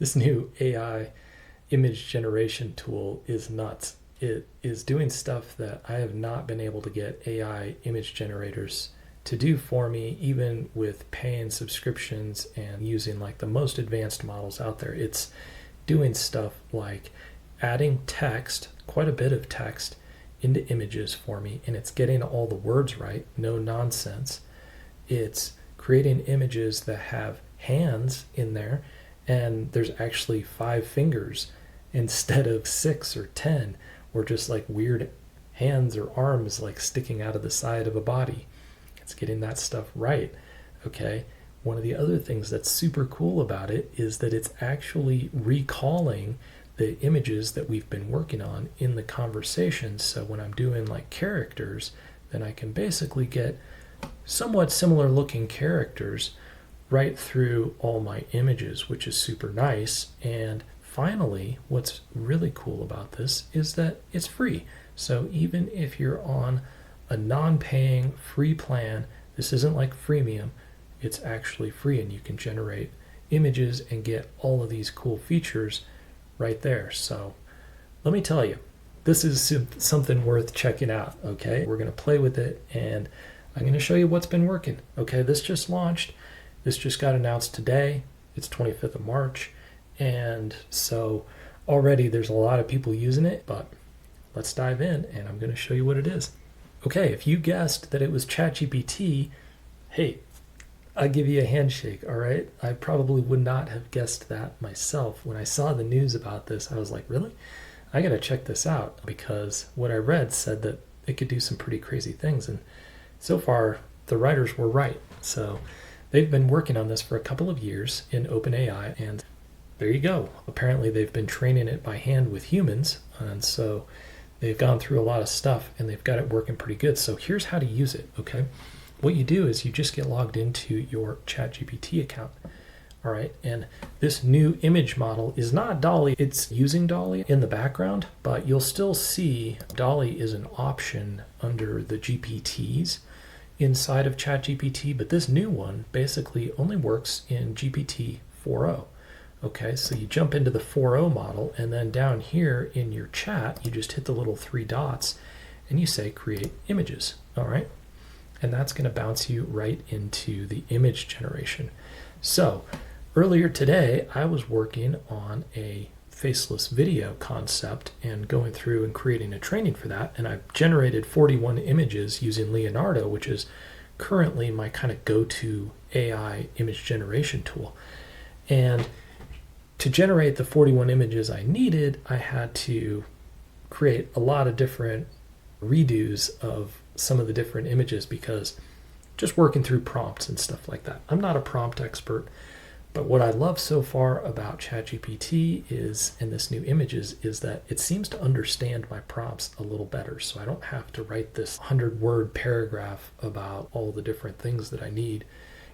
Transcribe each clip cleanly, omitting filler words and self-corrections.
This new AI image generation tool is nuts. It is doing stuff that I have not been able to get AI image generators to do for me, even with paying subscriptions and using like the most advanced models out there. It's doing stuff like adding text, quite a bit of text, into images for me, and it's getting all the words right, no nonsense. It's creating images that have hands in there, and there's actually 5 fingers instead of 6 or 10, or just like weird hands or arms like sticking out of the side of a body. It's getting that stuff right. Okay. One of the other things that's super cool about it is that it's actually recalling the images that we've been working on in the conversation. So when I'm doing like characters, then I can basically get somewhat similar looking characters right through all my images, which is super nice. And finally, what's really cool about this is that it's free. So even if you're on a non-paying free plan, this isn't like freemium, it's actually free, and you can generate images and get all of these cool features right there. So let me tell you, this is something worth checking out. Okay, we're going to play with it, and I'm going to show you what's been working. Okay, this just launched. This just got announced today. It's 25th of March. And so already there's a lot of people using it, but let's dive in and I'm going to show you what it is. Okay, if you guessed that it was ChatGPT, hey, I'll give you a handshake, all right? I probably would not have guessed that myself. When I saw the news about this, I was like, really? I got to check this out, because what I read said that it could do some pretty crazy things. And so far, the writers were right. So they've been working on this for a couple of years in OpenAI, and there you go. Apparently they've been training it by hand with humans, and so they've gone through a lot of stuff and they've got it working pretty good. So here's how to use it, okay? What you do is you just get logged into your ChatGPT account, all right? And this new image model is not DALL-E. It's using DALL-E in the background, but you'll still see DALL-E is an option under the GPTs inside of ChatGPT, but this new one basically only works in GPT 4.0. Okay, so you jump into the 4.0 model, and then down here in your chat, you just hit the little 3 dots and you say create images, all right? And that's going to bounce you right into the image generation. So earlier today, I was working on a faceless video concept and going through and creating a training for that, and I've generated 41 images using Leonardo, which is currently my kind of go-to AI image generation tool. And to generate the 41 images I needed, I had to create a lot of different redos of some of the different images, because just working through prompts and stuff like that. I'm not a prompt expert, but what I love so far about ChatGPT is, and this new images, is that it seems to understand my prompts a little better. So I don't have to write this 100-word paragraph about all the different things that I need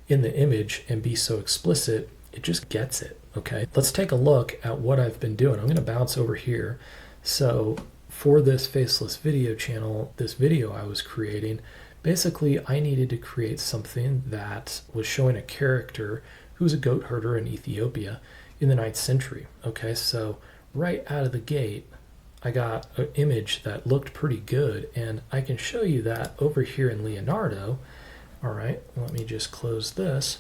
in the image and be so explicit. It just gets it, okay? Let's take a look at what I've been doing. I'm going to bounce over here. So for this faceless video channel, this video I was creating, basically I needed to create something that was showing a character who's a goat herder in Ethiopia in the 9th century. Okay, so right out of the gate, I got an image that looked pretty good, and I can show you that over here in Leonardo. All right, let me just close this.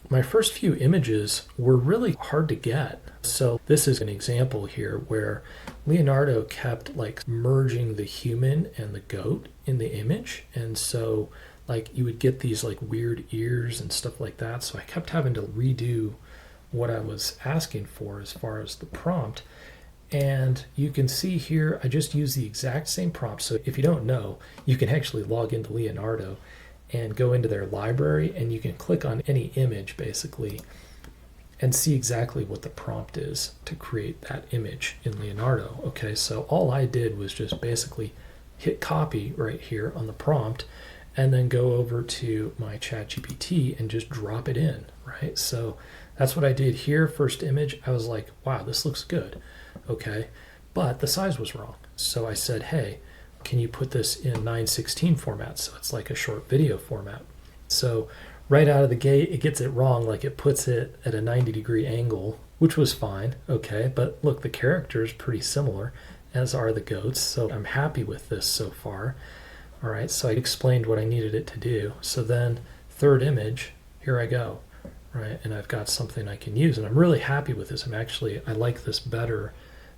My first few images were really hard to get. So this is an example here where Leonardo kept like merging the human and the goat in the image. And so like you would get these like weird ears and stuff like that. So I kept having to redo what I was asking for as far as the prompt. And you can see here, I just use the exact same prompt. So if you don't know, you can actually log into Leonardo and go into their library, and you can click on any image basically and see exactly what the prompt is to create that image in Leonardo. Okay, so all I did was just basically hit copy right here on the prompt and then go over to my ChatGPT and just drop it in, right? So that's what I did here. First image, I was like, wow, this looks good. Okay, but the size was wrong. So I said, hey, can you put this in 9:16 format? So it's like a short video format. So right out of the gate, it gets it wrong. Like it puts it at a 90-degree angle, which was fine. Okay. But look, the character is pretty similar, as are the goats. So I'm happy with this so far. All right. So I explained what I needed it to do. So then third image, here I go. Right. And I've got something I can use, and I'm really happy with this. I like this better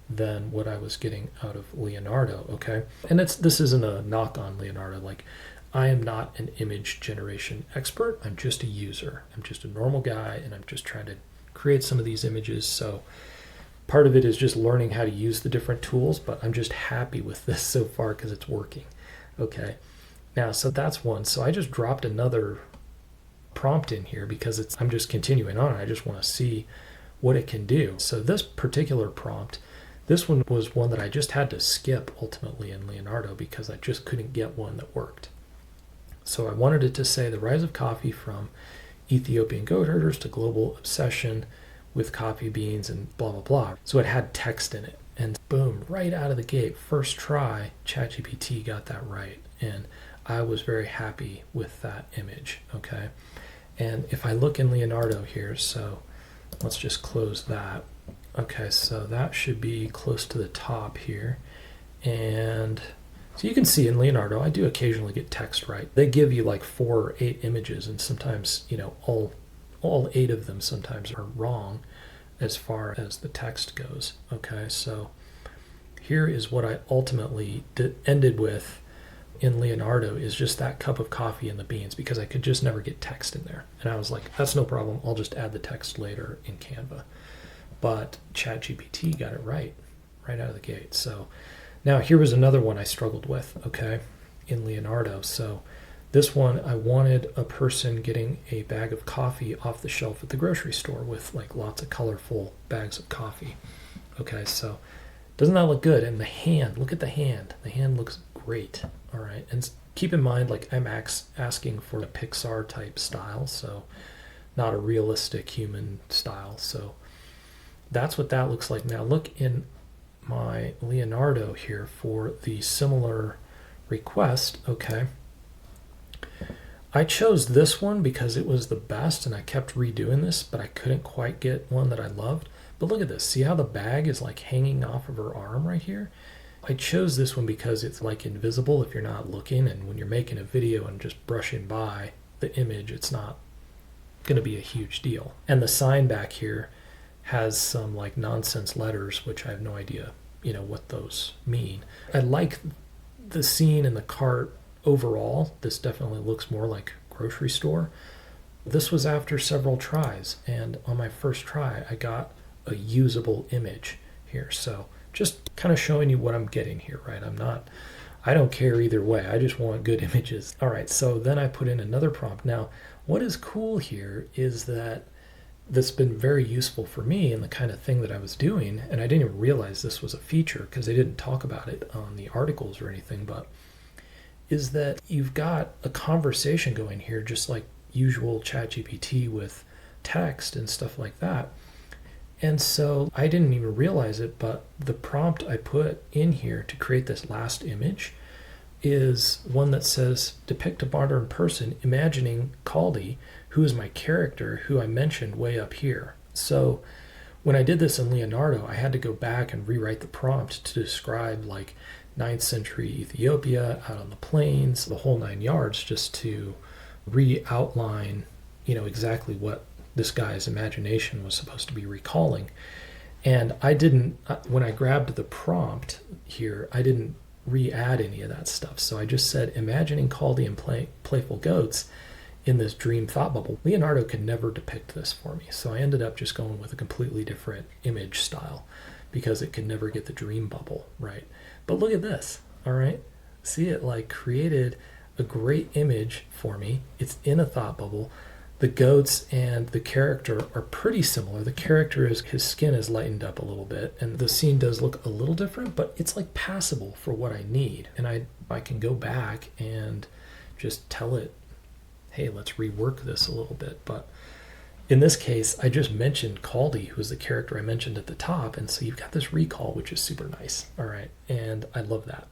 than what I was getting out of Leonardo. Okay. And this isn't a knock on Leonardo. Like, I am not an image generation expert. I'm just a user. I'm just a normal guy, and I'm just trying to create some of these images. So part of it is just learning how to use the different tools, but I'm just happy with this so far because it's working. Okay. Now, so that's one. So I just dropped another prompt in here because I'm just continuing on. I just want to see what it can do. So this particular prompt, this one was one that I just had to skip ultimately in Leonardo because I just couldn't get one that worked. So I wanted it to say the rise of coffee from Ethiopian goat herders to global obsession with coffee beans and blah, blah, blah. So it had text in it. And boom, right out of the gate, first try, ChatGPT got that right. And I was very happy with that image, okay? And if I look in Leonardo here, so let's just close that. Okay, so that should be close to the top here. And so you can see in Leonardo, I do occasionally get text right. They give you like 4 or 8 images, and sometimes, all 8 of them sometimes are wrong as far as the text goes. Okay, so here is what I ultimately ended with in Leonardo is just that cup of coffee and the beans, because I could just never get text in there. And I was like, that's no problem. I'll just add the text later in Canva. But ChatGPT got it right out of the gate. So now here was another one I struggled with, okay, in Leonardo. So this one, I wanted a person getting a bag of coffee off the shelf at the grocery store with like lots of colorful bags of coffee. Okay, so doesn't that look good? And the hand, look at the hand. The hand looks great. All right, and keep in mind, like I'm asking for a Pixar type style, so not a realistic human style. So that's what that looks like. Now look in my Leonardo here for the similar request. Okay, I chose this one because it was the best, and I kept redoing this, but I couldn't quite get one that I loved. But look at this. See how the bag is like hanging off of her arm right here? I chose this one because it's like invisible if you're not looking, and when you're making a video and just brushing by the image, it's not going to be a huge deal. And the sign back here has some like nonsense letters, which I have no idea, what those mean. I like the scene in the cart overall. This definitely looks more like grocery store. This was after several tries, and on my first try, I got a usable image here. So just kind of showing you what I'm getting here, right? I don't care either way. I just want good images. All right, so then I put in another prompt. Now, what is cool here is that that's been very useful for me and the kind of thing that I was doing, and I didn't even realize this was a feature because they didn't talk about it on the articles or anything, but is that you've got a conversation going here, just like usual ChatGPT with text and stuff like that. And so I didn't even realize it, but the prompt I put in here to create this last image is one that says, depict a modern person imagining Caldi, who is my character, who I mentioned way up here. So when I did this in Leonardo, I had to go back and rewrite the prompt to describe like 9th century Ethiopia out on the plains, the whole 9 yards, just to re-outline, exactly what this guy's imagination was supposed to be recalling. And I didn't, when I grabbed the prompt here, I didn't re-add any of that stuff. So I just said, imagining Caldi and playful goats in this dream thought bubble. Leonardo could never depict this for me. So I ended up just going with a completely different image style because it could never get the dream bubble right. But look at this, all right? See, it like created a great image for me. It's in a thought bubble. The goats and the character are pretty similar. The character his skin is lightened up a little bit, and the scene does look a little different, but it's like passable for what I need. And I can go back and just tell it, hey, let's rework this a little bit. But in this case, I just mentioned Caldi, who's the character I mentioned at the top, and so you've got this recall, which is super nice. All right, and I love that.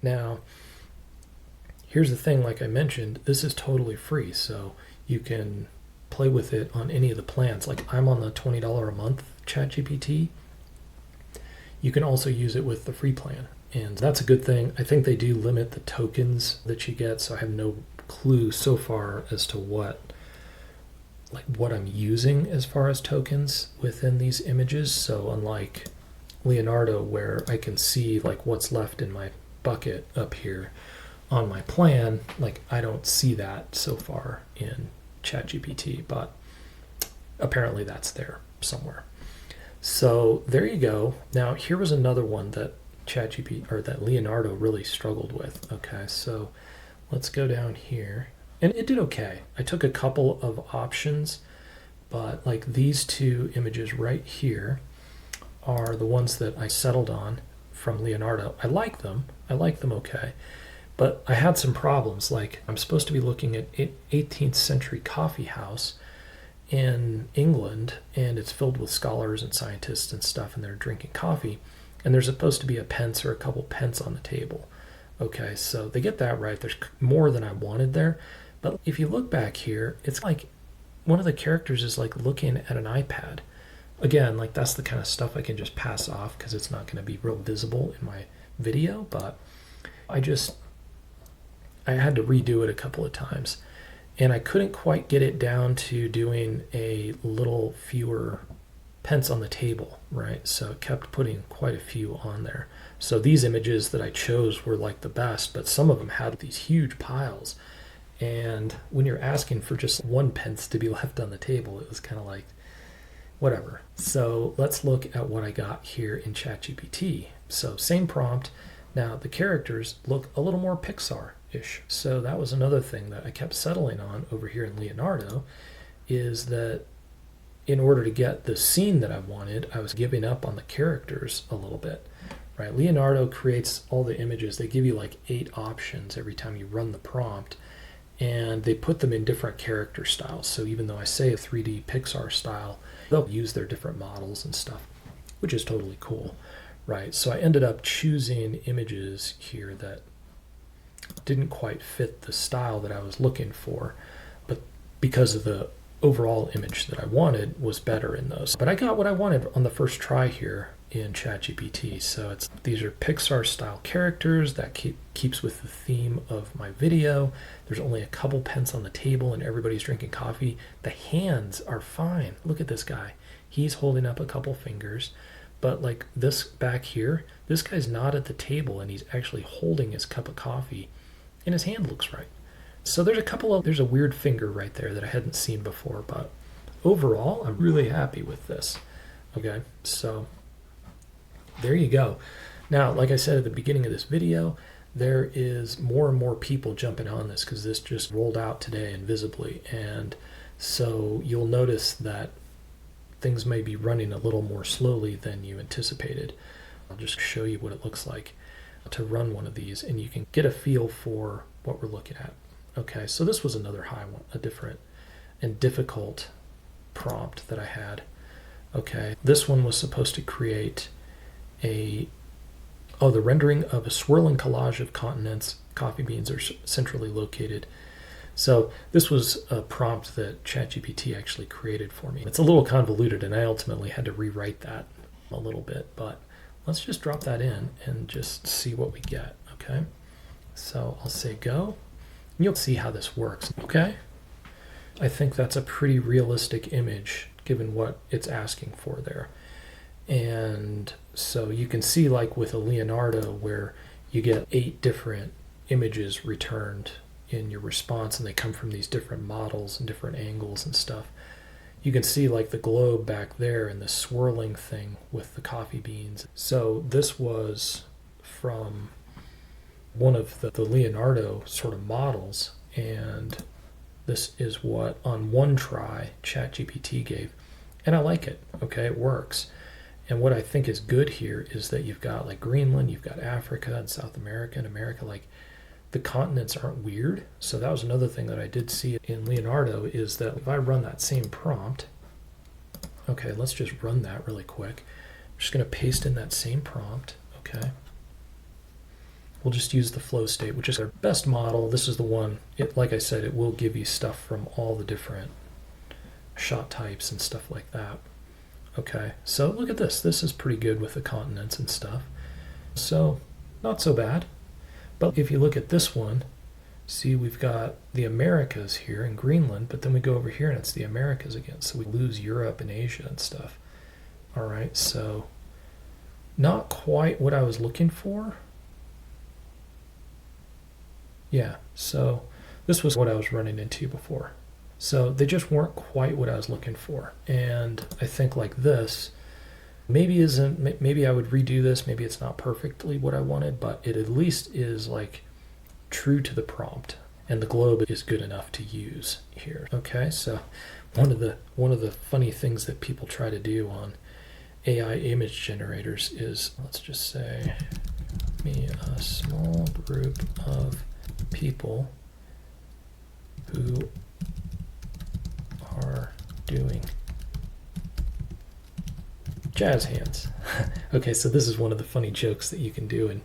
Now, here's the thing, like I mentioned, this is totally free, so You can play with it on any of the plans. Like I'm on the $20 a month ChatGPT. You can also use it with the free plan. And that's a good thing. I think they do limit the tokens that you get, so I have no clue so far as to what I'm using as far as tokens within these images. So unlike Leonardo, where I can see like what's left in my bucket up here on my plan, like I don't see that so far in ChatGPT, but apparently that's there somewhere. So there you go. Now here was another one that ChatGPT or that Leonardo really struggled with. Okay, so let's go down here. And it did okay. I took a couple of options, but like these two images right here are the ones that I settled on from Leonardo. I like them okay. But I had some problems. Like I'm supposed to be looking at 18th century coffee house in England, and it's filled with scholars and scientists and stuff, and they're drinking coffee. And there's supposed to be a pence or a couple pence on the table. Okay, so they get that right. There's more than I wanted there. But if you look back here, it's like one of the characters is like looking at an iPad. Again, like that's the kind of stuff I can just pass off because it's not going to be real visible in my video. But I had to redo it a couple of times. And I couldn't quite get it down to doing a little fewer pence on the table, right? So it kept putting quite a few on there. So these images that I chose were like the best, but some of them had these huge piles. And when you're asking for just 1 pence to be left on the table, it was kind of like, whatever. So let's look at what I got here in ChatGPT. So same prompt. Now the characters look a little more Pixar-ish. So that was another thing that I kept settling on over here in Leonardo, is that in order to get the scene that I wanted, I was giving up on the characters a little bit. Right? Leonardo creates all the images. They give you like 8 options every time you run the prompt. And they put them in different character styles. So even though I say a 3D Pixar style, they'll use their different models and stuff, which is totally cool, right? So I ended up choosing images here that didn't quite fit the style that I was looking for, but because of the overall image that I wanted was better in those. But I got what I wanted on the first try here in ChatGPT. So these are Pixar style characters that keeps with the theme of my video. There's only a couple pence on the table and everybody's drinking coffee. The hands are fine. Look at this guy. He's holding up a couple fingers, but like this back here, this guy's not at the table and he's actually holding his cup of coffee and his hand looks right. So there's a weird finger right there that I hadn't seen before, but overall, I'm really happy with this. Okay, so there you go. Now, like I said at the beginning of this video, there is more and more people jumping on this because this just rolled out today invisibly. And so you'll notice that things may be running a little more slowly than you anticipated. I'll just show you what it looks like to run one of these and you can get a feel for what we're looking at. Okay, so this was another high one, a different and difficult prompt that I had. Okay, this one was supposed to create the rendering of a swirling collage of continents. Coffee beans are centrally located. So this was a prompt that ChatGPT actually created for me. It's a little convoluted and I ultimately had to rewrite that a little bit, but let's just drop that in and just see what we get, okay? So I'll say go. You'll see how this works, okay? I think that's a pretty realistic image given what it's asking for there. And so you can see like with a Leonardo where you get 8 different images returned in your response and they come from these different models and different angles and stuff. You can see like the globe back there and the swirling thing with the coffee beans. So this was from one of the Leonardo sort of models, and this is what on one try ChatGPT gave. And I like it, okay, it works. And what I think is good here is that you've got like Greenland, you've got Africa and South America and America, like the continents aren't weird. So that was another thing that I did see in Leonardo is that if I run that same prompt, okay, let's just run that really quick. I'm just going to paste in that same prompt, okay? we'll just use the flow state, which is our best model. This is the one, like I said, it will give you stuff from all the different shot types and stuff like that. Okay, so look at this. This is pretty good with the continents and stuff. So not so bad. But if you look at this one, see, we've got the Americas here in Greenland, but then we go over here and it's the Americas again. So we lose Europe and Asia and stuff. All right, so not quite what I was looking for. Yeah, so this was what I was running into before. So they just weren't quite what I was looking for. And I think like this, maybe I would redo this. Maybe it's not perfectly what I wanted, but it at least is like true to the prompt. And the globe is good enough to use here. Okay, so one of the funny things that people try to do on AI image generators is, let's just say, me a small group of people who are doing jazz hands. Okay, so this is one of the funny jokes that you can do in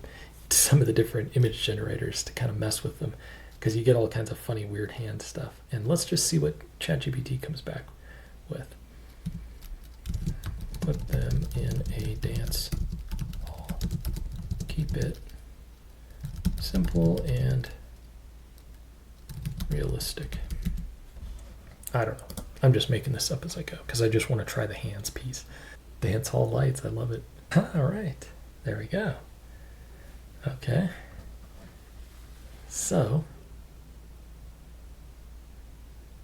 some of the different image generators to kind of mess with them, because you get all kinds of funny, weird hand stuff. And let's just see what ChatGPT comes back with. Put them in a dance hall. Keep it simple and realistic. I don't know. I'm just making this up as I go because I just want to try the hands piece. Dance hall lights, I love it. All right, there we go. Okay. So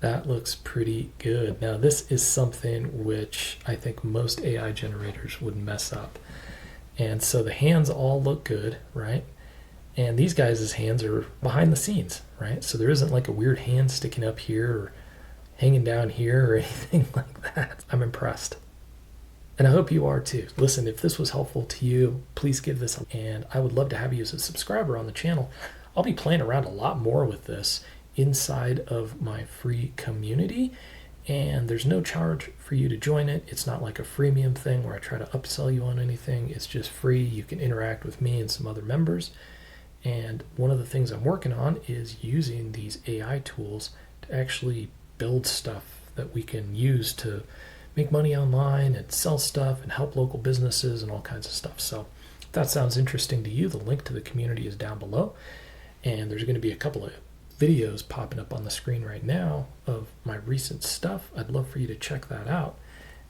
that looks pretty good. Now this is something which I think most AI generators would mess up. And so the hands all look good, right? And these guys' hands are behind the scenes, right? So there isn't like a weird hand sticking up here or hanging down here or anything like that. I'm impressed. And I hope you are too. Listen, if this was helpful to you, please give this a, and I would love to have you as a subscriber on the channel. I'll be playing around a lot more with this inside of my free community, and there's no charge for you to join it. It's not like a freemium thing where I try to upsell you on anything. It's just free. You can interact with me and some other members. And one of the things I'm working on is using these AI tools to actually build stuff that we can use to make money online and sell stuff and help local businesses and all kinds of stuff. So if that sounds interesting to you, the link to the community is down below. And there's going to be a couple of videos popping up on the screen right now of my recent stuff. I'd love for you to check that out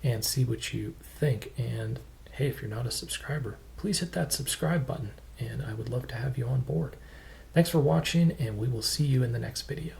and see what you think. And hey, if you're not a subscriber, please hit that subscribe button, and I would love to have you on board. Thanks for watching, and we will see you in the next video.